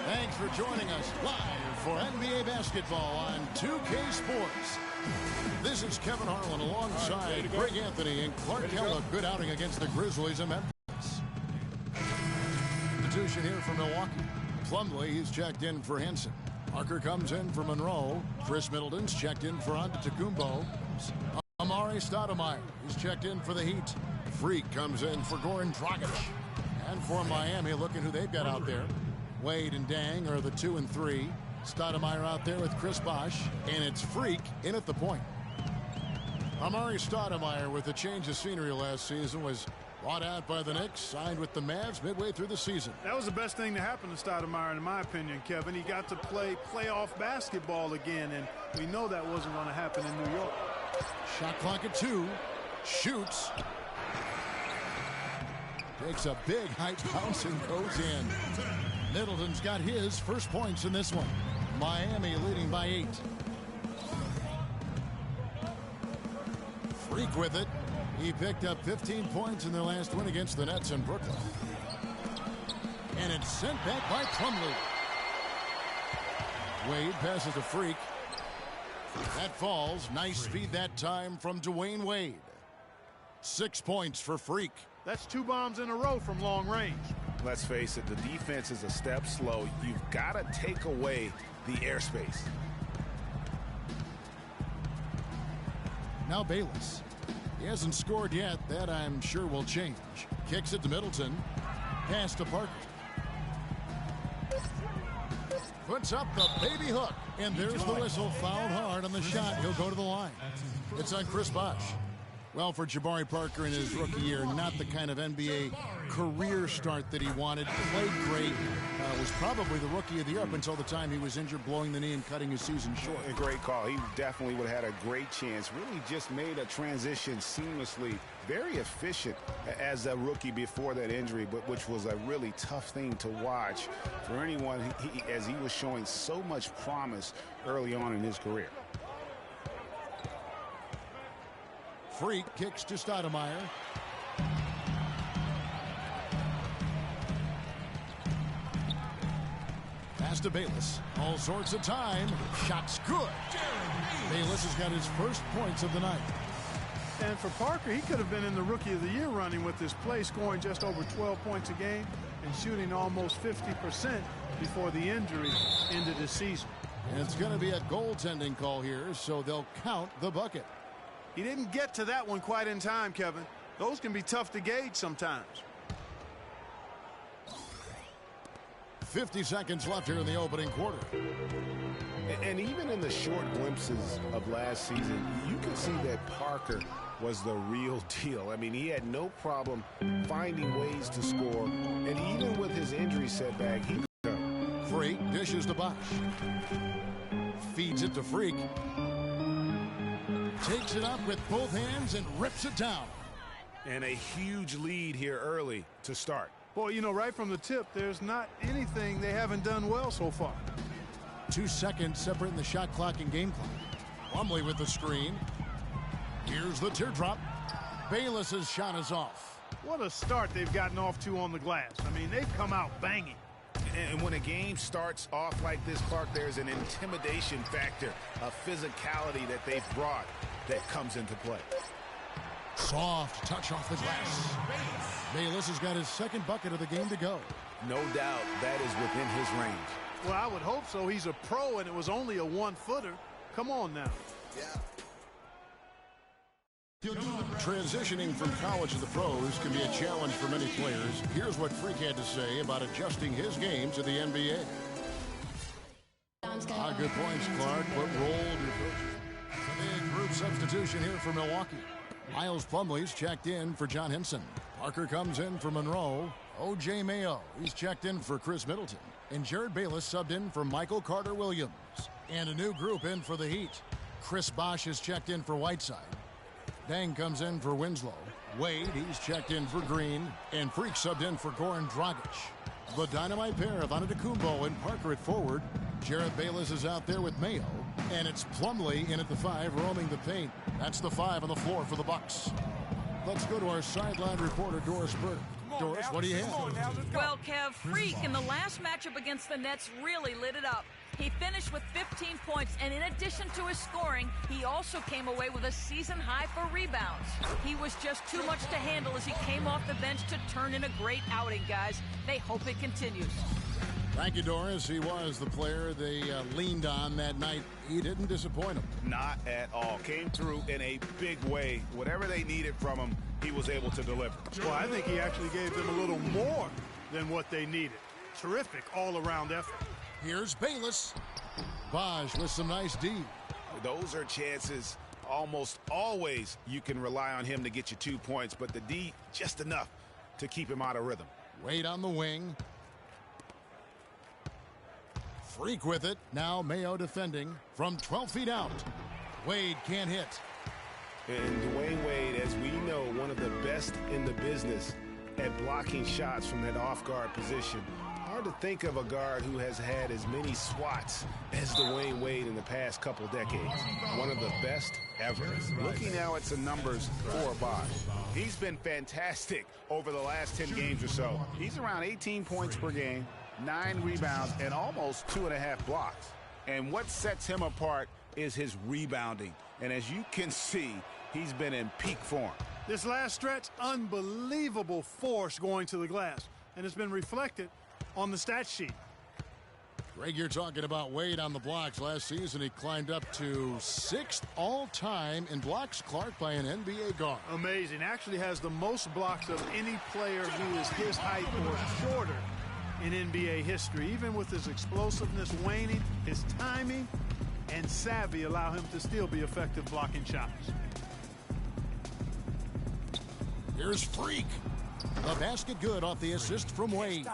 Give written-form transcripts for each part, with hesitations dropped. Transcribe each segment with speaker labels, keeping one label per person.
Speaker 1: Thanks for joining us live for NBA basketball on 2K Sports. This is Kevin Harlan alongside Greg Anthony and Clark Kellogg. Good outing against the Grizzlies in Memphis. Substitution here for Milwaukee. Plumlee, he's checked in for Henson. Parker comes in for Monroe. Chris Middleton's checked in for Antetokounmpo. Amari Stoudemire, he's checked in for the Heat. Freak comes in for Goran Dragic. And for Miami, look at who they've got out there. Wade and Dang are the 2 and 3. Stoudemire out there with Chris Bosh. And it's Freak in at the point. Amari Stoudemire, with a change of scenery last season, was bought out by the Knicks, signed with the Mavs midway through the season.
Speaker 2: That was the best thing to happen to Stoudemire, in my opinion, Kevin. He got to play playoff basketball again, and we know that wasn't going to happen in New York.
Speaker 1: Shot clock at 2. Shoots. Takes a big high bounce and goes in. Middleton's got his first points in this one. Miami leading by 8. Freak with it. He picked up 15 points in their last win against the Nets in Brooklyn. And it's sent back by Plumlee. Wade passes to Freak. That falls. Nice feed that time from Dwayne Wade. 6 points for Freak.
Speaker 2: That's 2 bombs in a row from long range.
Speaker 3: Let's face it, the defense is a step slow. You've got to take away the airspace.
Speaker 1: Now Bayless. He hasn't scored yet. That, I'm sure, will change. Kicks it to Middleton. Pass to Parker. Puts up the baby hook. And there's the whistle. Fouled hard on the shot. He'll go to the line. It's on Chris Bosh. Well, for Jabari Parker in his rookie year, not the kind of NBA career start that he wanted. Played great. Was probably the rookie of the year up until the time he was injured, blowing the knee and cutting his season short.
Speaker 3: A great call. He definitely would have had a great chance. Really just made a transition seamlessly. Very efficient as a rookie before that injury, but which was a really tough thing to watch for anyone as he was showing so much promise early on in his career.
Speaker 1: Freak kicks to Stoudemire. Pass to Bayless. All sorts of time. Shot's good. Bayless has got his first points of the night.
Speaker 2: And for Parker, he could have been in the Rookie of the Year running with this play, scoring just over 12 points a game and shooting almost 50% before the injury ended the season.
Speaker 1: And it's going to be a goaltending call here, so they'll count the bucket.
Speaker 2: He didn't get to that one quite in time, Kevin. Those can be tough to gauge sometimes.
Speaker 1: 50 seconds left here in the opening quarter.
Speaker 3: And even in the short glimpses of last season, you can see that Parker was the real deal. I mean, he had no problem finding ways to score. And even with his injury setback, he could.
Speaker 1: Freak dishes to Bosh. Feeds it to Freak. Takes it up with both hands and rips it down.
Speaker 3: And a huge lead here early to start.
Speaker 2: Boy, you know, right from the tip, there's not anything they haven't done well so far.
Speaker 1: 2 seconds separating the shot clock and game clock. Plumlee with the screen. Here's the teardrop. Bayless's shot is off.
Speaker 2: What a start they've gotten off to on the glass. I mean, they've come out banging.
Speaker 3: And when a game starts off like this, Clark, there's an intimidation factor, a physicality that they've brought that comes into play.
Speaker 1: Soft touch off the glass. Bayless has got his second bucket of the game to go.
Speaker 3: No doubt that is within his range.
Speaker 2: Well, I would hope so. He's a pro, and it was only a 1-footer. Come on now.
Speaker 1: Transitioning from college to the pros can be a challenge for many players. Here's what Freak had to say about adjusting his game to the NBA. Good points, Clark. What role do coaches? Big group substitution here for Milwaukee. Miles Plumlee's checked in for John Henson. Parker comes in for Monroe. O.J. Mayo, he's checked in for Chris Middleton. And Jared Bayless subbed in for Michael Carter-Williams. And a new group in for the Heat. Chris Bosh is checked in for Whiteside. Dang comes in for Winslow. Wade, he's checked in for Green. And Freak subbed in for Goran Dragic. The dynamite pair of Antetokounmpo and Parker at forward. Jared Bayless is out there with Mayo. And it's Plumlee in at the 5, roaming the paint. That's the 5 on the floor for the Bucks. Let's go to our sideline reporter, Doris Burke. Doris, what do you have?
Speaker 4: Well, Kev, Freak in the last matchup against the Nets really lit it up. He finished with 15 points, and in addition to his scoring, he also came away with a season high for rebounds. He was just too much to handle as he came off the bench to turn in a great outing, guys. They hope it continues.
Speaker 1: Thank you, Doris. He was the player they leaned on that night. He didn't disappoint them.
Speaker 3: Not at all. Came through in a big way. Whatever they needed from him, he was able to deliver.
Speaker 2: Well, I think he actually gave them a little more than what they needed. Terrific all-around effort.
Speaker 1: Here's Bayless. Bosch with some nice D.
Speaker 3: Those are chances almost always you can rely on him to get you 2 points, but the D just enough to keep him out of rhythm.
Speaker 1: Wade on the wing. Freak with it. Now Mayo defending from 12 feet out. Wade can't hit.
Speaker 3: And Dwayne Wade, as we know, one of the best in the business at blocking shots from that off-guard position. Hard to think of a guard who has had as many swats as Dwayne Wade in the past couple decades. One of the best ever. Looking now at some numbers for Bosch. He's been fantastic over the last 10 games or so. He's around 18 points per game, 9 rebounds, and almost 2.5 blocks. And what sets him apart is his rebounding. And as you can see, he's been in peak form.
Speaker 2: This last stretch, unbelievable force going to the glass. And it's been reflected on the stat sheet.
Speaker 1: Greg, you're talking about Wade on the blocks. Last season, he climbed up to 6th all-time in blocks, Clark, by an NBA guard.
Speaker 2: Amazing. Actually has the most blocks of any player who is his height or shorter in NBA history. Even with his explosiveness waning, his timing and savvy allow him to still be effective blocking shots.
Speaker 1: Here's Freak. The basket good off the assist from Wade.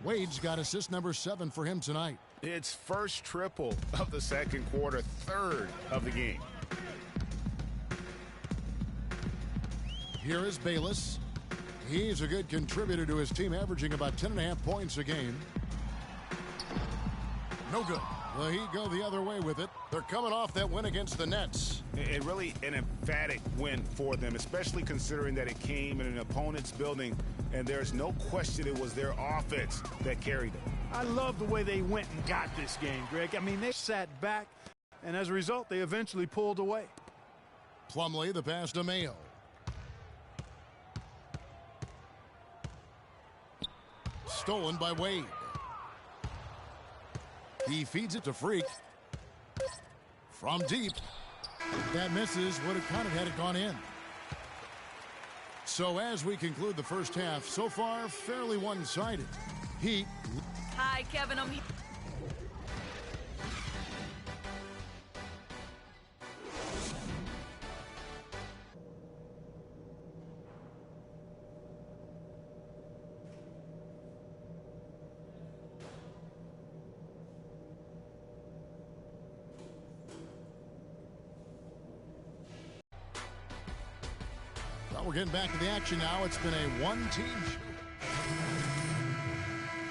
Speaker 1: Wade's got assist number 7 for him tonight.
Speaker 3: It's first triple of the second quarter, third of the game.
Speaker 1: Here is Bayless. He's a good contributor to his team, averaging about 10.5 points a game. No good. The Heat go the other way with it. They're coming off that win against the Nets.
Speaker 3: It really an emphatic win for them, especially considering that it came in an opponent's building, and there's no question it was their offense that carried them.
Speaker 2: I love the way they went and got this game, Greg. I mean, they sat back, and as a result, they eventually pulled away.
Speaker 1: Plumlee, the pass to Mayo. Stolen by Wade. He feeds it to Freak. From deep. That misses. Would have kind of had it gone in. So as we conclude the first half, so far fairly one-sided. Heat.
Speaker 4: Hi, Kevin.
Speaker 1: Well, we're getting back to the action now. It's been a one-team shoot.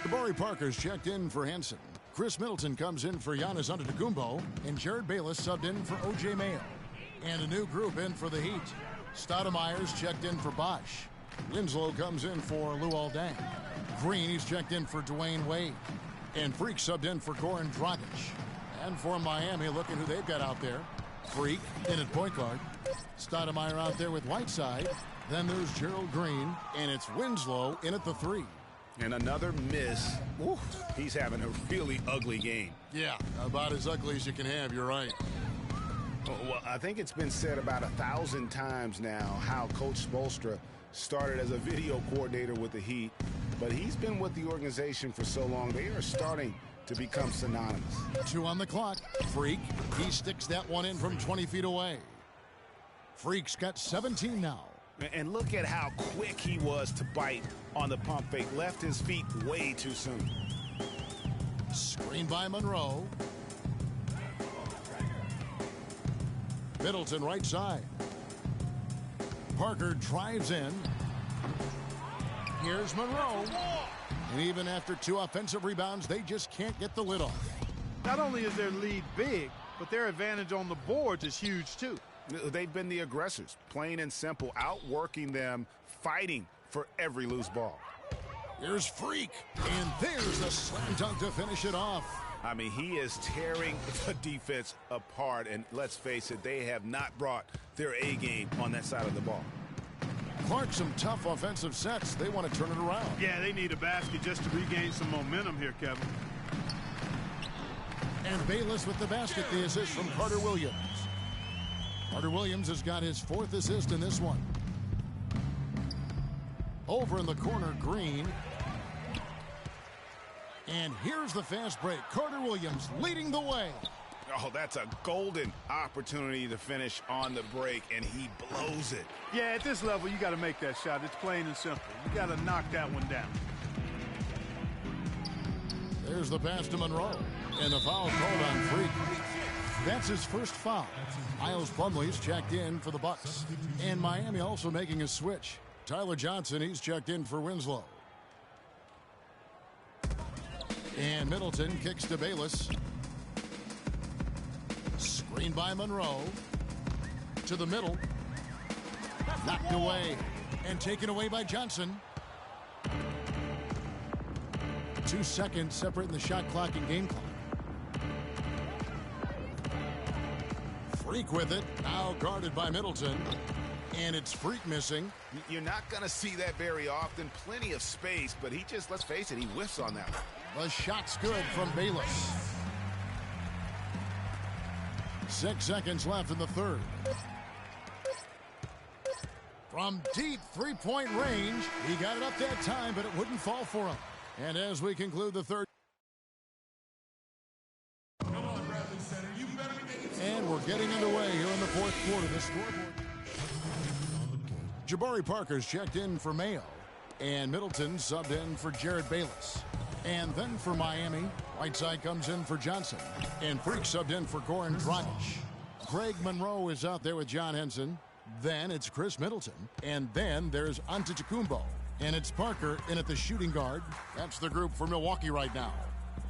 Speaker 1: Jabari Parker's checked in for Henson. Chris Middleton comes in for Giannis Antetokounmpo, and Jared Bayless subbed in for O.J. Mayo. And a new group in for the Heat. Stoudemire's checked in for Bosch. Winslow comes in for Luol Deng. Green, he's checked in for Dwayne Wade. And Freak subbed in for Goran Dragic. And for Miami, looking who they've got out there. Freak in at point guard. Stoudemire out there with Whiteside. Then there's Gerald Green, and it's Winslow in at the 3.
Speaker 3: And another miss. Oof, he's having a really ugly game.
Speaker 1: Yeah, about as ugly as you can have, you're right.
Speaker 3: Well, I think it's been said about 1,000 times now how Coach Spoelstra started as a video coordinator with the Heat, but he's been with the organization for so long, they are starting to become synonymous.
Speaker 1: 2 on the clock. Freak, he sticks that one in from 20 feet away. Freak's got 17 now.
Speaker 3: And look at how quick he was to bite on the pump fake. Left his feet way too soon.
Speaker 1: Screen by Monroe. Middleton right side. Parker drives in. Here's Monroe. And even after 2 offensive rebounds, they just can't get the lid off.
Speaker 2: Not only is their lead big, but their advantage on the boards is huge too.
Speaker 3: They've been the aggressors, plain and simple, outworking them, fighting for every loose ball.
Speaker 1: Here's Freak, and there's the slam dunk to finish it off.
Speaker 3: I mean, he is tearing the defense apart, and let's face it, they have not brought their A game on that side of the ball.
Speaker 1: Clark, some tough offensive sets. They want to turn it around.
Speaker 2: Yeah, they need a basket just to regain some momentum here, Kevin.
Speaker 1: And Bayless with the basket, the assist from Carter Williams. Carter Williams has got his 4th assist in this one. Over in the corner, Green. And here's the fast break. Carter Williams leading the way.
Speaker 3: Oh, that's a golden opportunity to finish on the break, and he blows it.
Speaker 2: Yeah, at this level, you got to make that shot. It's plain and simple. You got to knock that one down.
Speaker 1: There's the pass to Monroe, and the foul called on Freak. That's his first foul. Miles Plumlee's checked in for the Bucks, and Miami also making a switch. Tyler Johnson, he's checked in for Winslow. And Middleton kicks to Bayless. Screen by Monroe. To the middle. Knocked away. And taken away by Johnson. 2 seconds separating the shot clock and game clock. Freak with it. Now guarded by Middleton. And it's Freak missing.
Speaker 3: You're not going to see that very often. Plenty of space, but he just, let's face it, he whiffs on that one.
Speaker 1: The shot's good from Bayless. 6 seconds left in the third. From deep three-point range, he got it up that time, but it wouldn't fall for him. And as we conclude the third. And we're getting underway here in the fourth quarter. The scoreboard. Jabari Parker's checked in for Mayo. And Middleton subbed in for Jared Bayless. And then for Miami, Whiteside comes in for Johnson. And Freak subbed in for Goran Dragic. Greg Monroe is out there with John Henson. Then it's Chris Middleton. And then there's Antetokounmpo. And it's Parker in at the shooting guard. That's the group for Milwaukee right now.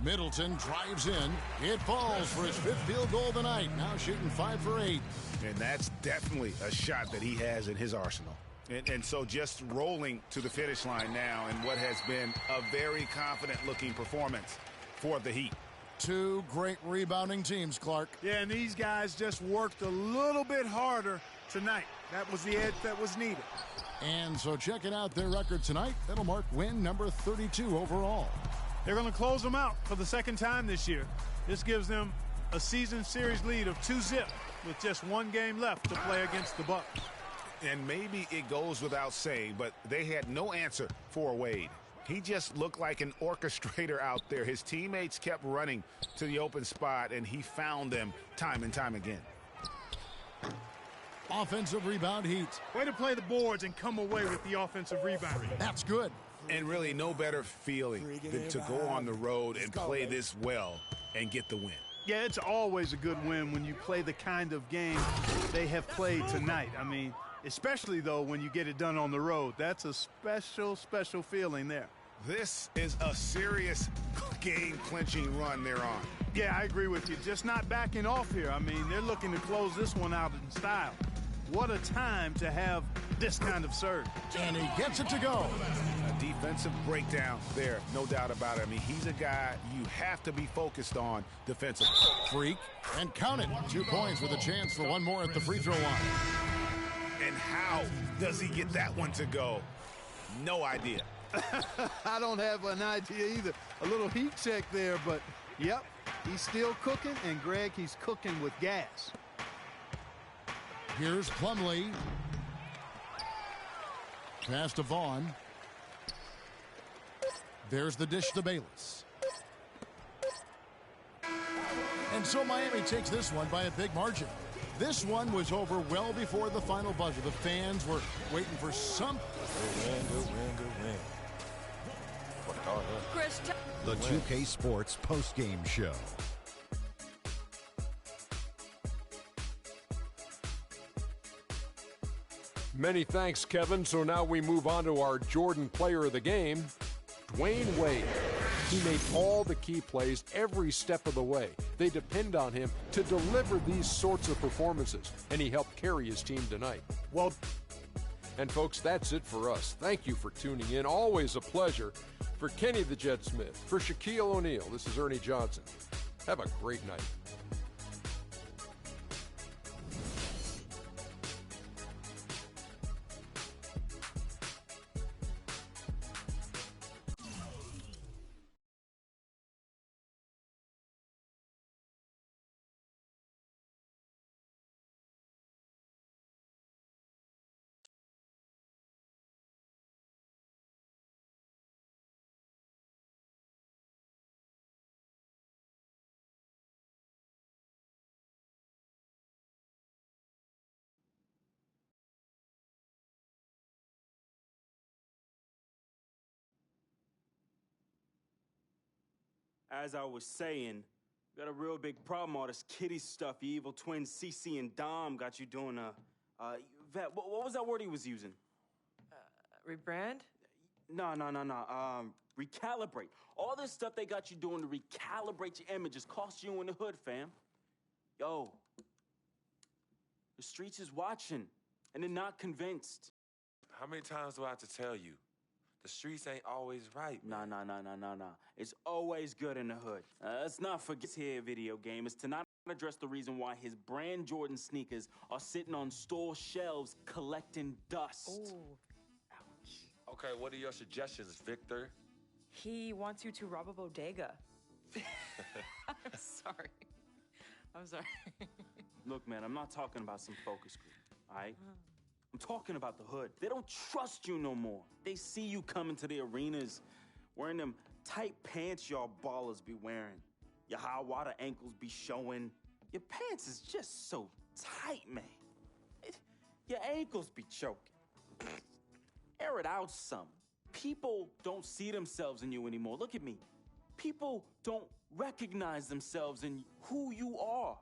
Speaker 1: Middleton drives in. It falls for his 5th field goal of the night. Now shooting 5 for 8.
Speaker 3: And that's definitely a shot that he has in his arsenal. And so just rolling to the finish line now in what has been a very confident-looking performance for the Heat.
Speaker 1: 2 great rebounding teams, Clark.
Speaker 2: Yeah, and these guys just worked a little bit harder tonight. That was the edge that was needed.
Speaker 1: And so checking out their record tonight, that'll mark win number 32 overall.
Speaker 2: They're going to close them out for the 2nd time this year. This gives them a season series lead of 2-0 with just 1 game left to play against the Bucks.
Speaker 3: And maybe it goes without saying, but they had no answer for Wade. He just looked like an orchestrator out there. His teammates kept running to the open spot, and he found them time and time again.
Speaker 1: Offensive rebound, Heat.
Speaker 2: Way to play the boards and come away with the offensive rebound.
Speaker 1: That's good.
Speaker 3: And really no better feeling than to go on the road and play this well and get the win.
Speaker 2: Yeah, it's always a good win when you play the kind of game they have played tonight. I mean, especially, though, when you get it done on the road. That's a special, special feeling there.
Speaker 3: This is a serious game-clinching run they're on.
Speaker 2: Yeah, I agree with you. Just not backing off here. I mean, they're looking to close this one out in style. What a time to have this kind of surge.
Speaker 1: And he gets it to go.
Speaker 3: A defensive breakdown there, no doubt about it. I mean, he's a guy you have to be focused on defensively.
Speaker 1: Freak, and count it. 2 points with a chance for 1 more at the free throw line.
Speaker 3: And how does he get that one to go? No idea.
Speaker 2: I don't have an idea either. A little heat check there, but, yep, he's still cooking, and, Greg, he's cooking with gas.
Speaker 1: Here's Plumlee. Pass to Vaughn. There's the dish to Bayless. And so Miami takes this one by a big margin. This one was over well before the final buzzer. The fans were waiting for something.
Speaker 5: The 2K Sports postgame show.
Speaker 6: Many thanks, Kevin. So now we move on to our Jordan player of the game, Dwayne Wade. He made all the key plays every step of the way. They depend on him to deliver these sorts of performances, and he helped carry his team tonight.
Speaker 2: Well,
Speaker 6: And folks, that's it for us. Thank you for tuning in. Always a pleasure. For Kenny the Jet Smith, for Shaquille O'Neal, this is Ernie Johnson. Have a great night.
Speaker 7: As I was saying, got a real big problem, all this kitty stuff. Your evil twins, CC and Dom, got you doing Vet, what was that word he was using?
Speaker 8: Rebrand?
Speaker 7: No. Recalibrate. All this stuff they got you doing to recalibrate your images cost you in the hood, fam. Yo, the streets is watching, and they're not convinced.
Speaker 9: How many times do I have to tell you? The streets ain't always right, man.
Speaker 7: Nah. It's always good in the hood. Let's not forget here, video game, is to not address the reason why his brand Jordan sneakers are sitting on store shelves collecting dust.
Speaker 8: Ooh, ouch.
Speaker 9: Okay, what are your suggestions, Victor?
Speaker 8: He wants you to rob a bodega. I'm sorry.
Speaker 7: Look, man, I'm not talking about some focus group, all right? I'm talking about the hood. They don't trust you no more. They see you coming to the arenas wearing them tight pants y'all ballers be wearing. Your high water ankles be showing. Your pants is just so tight, man. Your ankles be choking. Air it out some. People don't see themselves in you anymore. Look at me. People don't recognize themselves in who you are.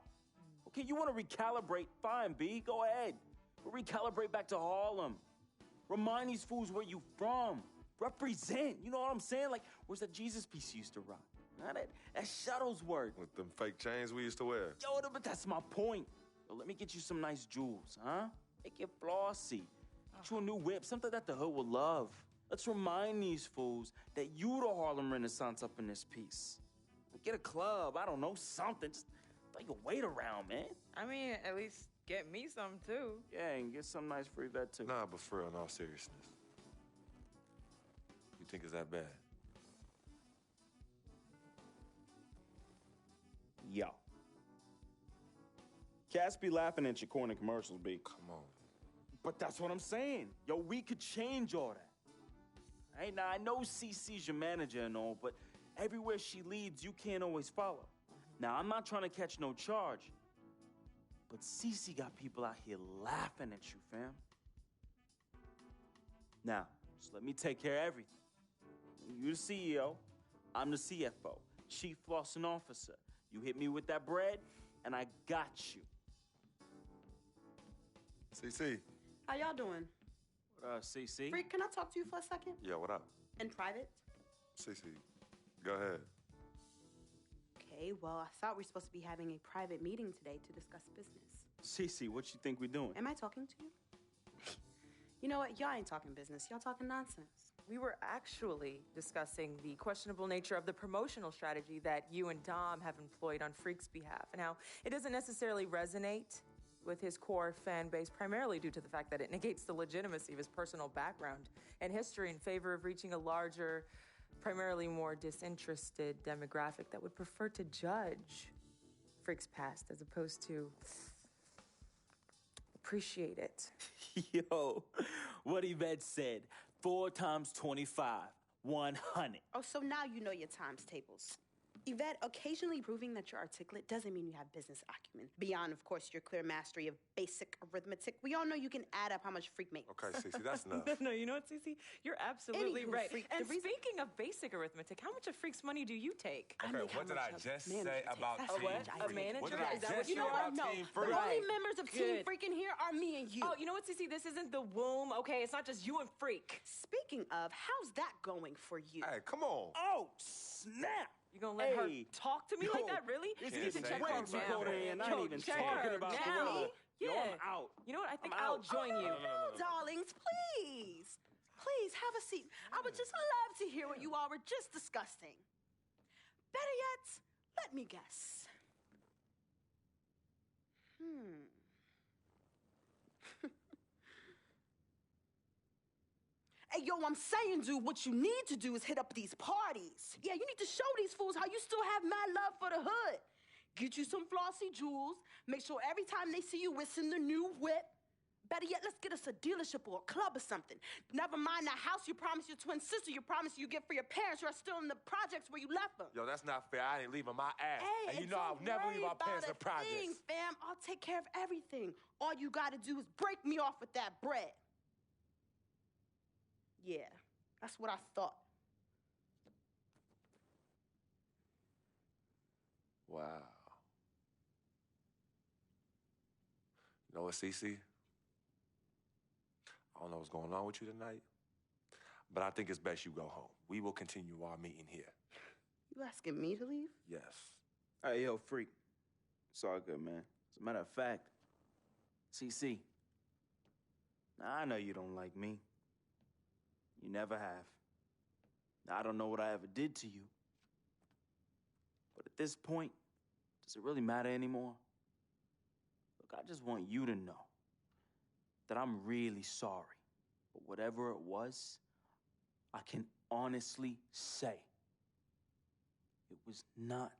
Speaker 7: Okay, you want to recalibrate? Fine, B, go ahead. But recalibrate back to Harlem. Remind these fools where you from. Represent, you know what I'm saying? Like, where's that Jesus piece you used to rock? Now that Shuttlesworth.
Speaker 9: With them fake chains we used to wear.
Speaker 7: Yo, but that's my point. Yo, let me get you some nice jewels, huh? Make it flossy. Get you a new whip, something that the hood will love. Let's remind these fools that you the Harlem Renaissance up in this piece. Get a club, I don't know, something. Just throw your weight around, man.
Speaker 8: I mean, at least get me some, too.
Speaker 7: Yeah, and get some nice free vet, too.
Speaker 9: Nah, but for real, in all seriousness. You think it's that bad?
Speaker 7: Yo. Cats be laughing at your corny commercials, B.
Speaker 9: Come on.
Speaker 7: But that's what I'm saying. Yo, we could change all that. Hey, now, I know CC's your manager and all, but everywhere she leads, you can't always follow. Now, I'm not trying to catch no charge, but CC got people out here laughing at you, fam. Now, just let me take care of everything. You the CEO, I'm the CFO, Chief Flossing Officer. You hit me with that bread, and I got you.
Speaker 9: CC.
Speaker 10: How y'all doing?
Speaker 7: CC?
Speaker 10: Freak, can I talk to you for a second?
Speaker 9: Yeah, what up?
Speaker 10: In private?
Speaker 9: CC, go ahead.
Speaker 10: Okay, well, I thought we were supposed to be having a private meeting today to discuss business.
Speaker 7: CC, what you think we're doing?
Speaker 10: Am I talking to you? You know what? Y'all ain't talking business. Y'all talking nonsense.
Speaker 8: We were actually discussing the questionable nature of the promotional strategy that you and Dom have employed on Freak's behalf, and how it doesn't necessarily resonate with his core fan base, primarily due to the fact that it negates the legitimacy of his personal background and history in favor of reaching a larger, primarily more disinterested demographic that would prefer to judge Freak's past as opposed to appreciate it.
Speaker 7: Yo, what Yvette said, 4 times 25, 100.
Speaker 10: Oh, so now you know your times tables. Yvette, occasionally proving that you're articulate doesn't mean you have business acumen. Beyond, of course, your clear mastery of basic arithmetic, we all know you can add up how much Freak makes.
Speaker 9: Okay, CC, that's enough.
Speaker 8: No, you know what, Cece? You're absolutely
Speaker 10: Anywho,
Speaker 8: right.
Speaker 10: Freak,
Speaker 8: And speaking of basic arithmetic, how much of Freak's money do you take?
Speaker 10: I
Speaker 9: Okay,
Speaker 10: make how
Speaker 9: what did
Speaker 10: much
Speaker 9: I
Speaker 10: of
Speaker 9: just
Speaker 10: manager
Speaker 9: say
Speaker 10: takes.
Speaker 9: about
Speaker 10: That's
Speaker 9: Team
Speaker 10: how much I
Speaker 8: A
Speaker 10: make.
Speaker 8: manager?
Speaker 9: What did I
Speaker 8: Is that
Speaker 9: just
Speaker 8: what you
Speaker 10: You know
Speaker 9: say
Speaker 10: what?
Speaker 9: about
Speaker 10: No.
Speaker 9: Team
Speaker 10: The
Speaker 9: Freak?
Speaker 10: only members of Team
Speaker 8: Good.
Speaker 10: Freak in here are me and you.
Speaker 8: Oh, you know what, Cece? This isn't the womb, okay? It's not just you and Freak.
Speaker 10: Speaking of, how's that going for you?
Speaker 9: Hey, come on.
Speaker 7: Oh, snap!
Speaker 8: You gonna let her
Speaker 7: Hey.
Speaker 8: talk to me
Speaker 7: Yo,
Speaker 8: like that, really?
Speaker 7: This
Speaker 9: Can't
Speaker 7: is
Speaker 9: say
Speaker 7: check
Speaker 9: that.
Speaker 7: her now. And I ain't even
Speaker 8: check
Speaker 7: talking
Speaker 8: her
Speaker 7: about
Speaker 8: now.
Speaker 7: the
Speaker 8: Yeah.
Speaker 7: Yo, I'm out.
Speaker 8: You know what? I think
Speaker 7: I'm
Speaker 8: I'll
Speaker 7: out.
Speaker 8: join you.
Speaker 10: No, darlings, please. Please, have a seat. I would just love to hear what you all were just discussing. Better yet, let me guess. Hey, yo, I'm saying, dude, what you need to do is hit up these parties. Yeah, you need to show these fools how you still have mad love for the hood. Get you some flossy jewels. Make sure every time they see you, it's in the new whip. Better yet, let's get us a dealership or a club or something. Never mind that house you promised your twin sister you promised you get for your parents who are still in the projects where you left them.
Speaker 9: Yo, that's not fair. I ain't leaving my ass.
Speaker 10: Hey,
Speaker 9: and you know I'll never leave my parents in the projects.
Speaker 10: thing, fam. I'll take care of everything. All you gotta do is break me off with that bread. Yeah, that's what I thought.
Speaker 9: Wow. You know what, Cece? I don't know what's going on with you tonight, but I think it's best you go home. We will continue our meeting here.
Speaker 10: You asking me to leave?
Speaker 9: Yes.
Speaker 7: Hey, yo, freak. It's all good, man. As a matter of fact, CC, I know you don't like me. You never have. I don't know what I ever did to you. But at this point, does it really matter anymore? Look, I just want you to know that I'm really sorry. But whatever it was, I can honestly say it was not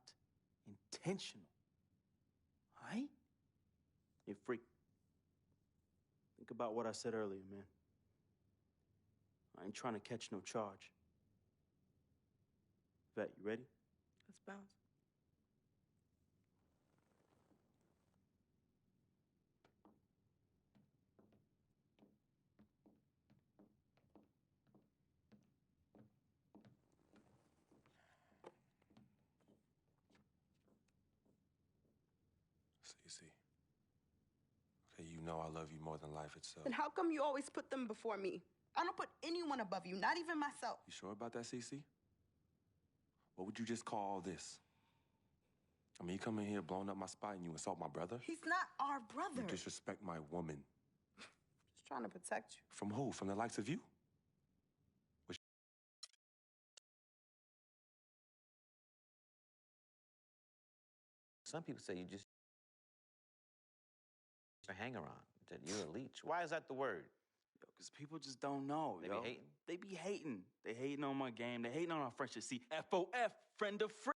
Speaker 7: intentional. All right? Hey, freak. Think about what I said earlier, man. I ain't trying to catch no charge. Vet, you ready?
Speaker 8: Let's bounce.
Speaker 9: Cece. Okay, you know I love you more than life itself.
Speaker 10: And how come you always put them before me? I don't put anyone above you, not even myself.
Speaker 9: You sure about that, Cece? What would you just call all this? I mean, you come in here blowing up my spot and you insult my brother?
Speaker 10: He's not our brother.
Speaker 9: You disrespect my woman.
Speaker 10: Just trying to protect you.
Speaker 9: From who? From the likes of you?
Speaker 11: Some people say you just a hanger-on, that you're a leech. Why is that the word?
Speaker 7: Yo, because people just don't know,
Speaker 11: They
Speaker 7: yo.
Speaker 11: be hating?
Speaker 7: They be hating. They hating on my game. They hating on our friendship. See, FOF, friend of friend.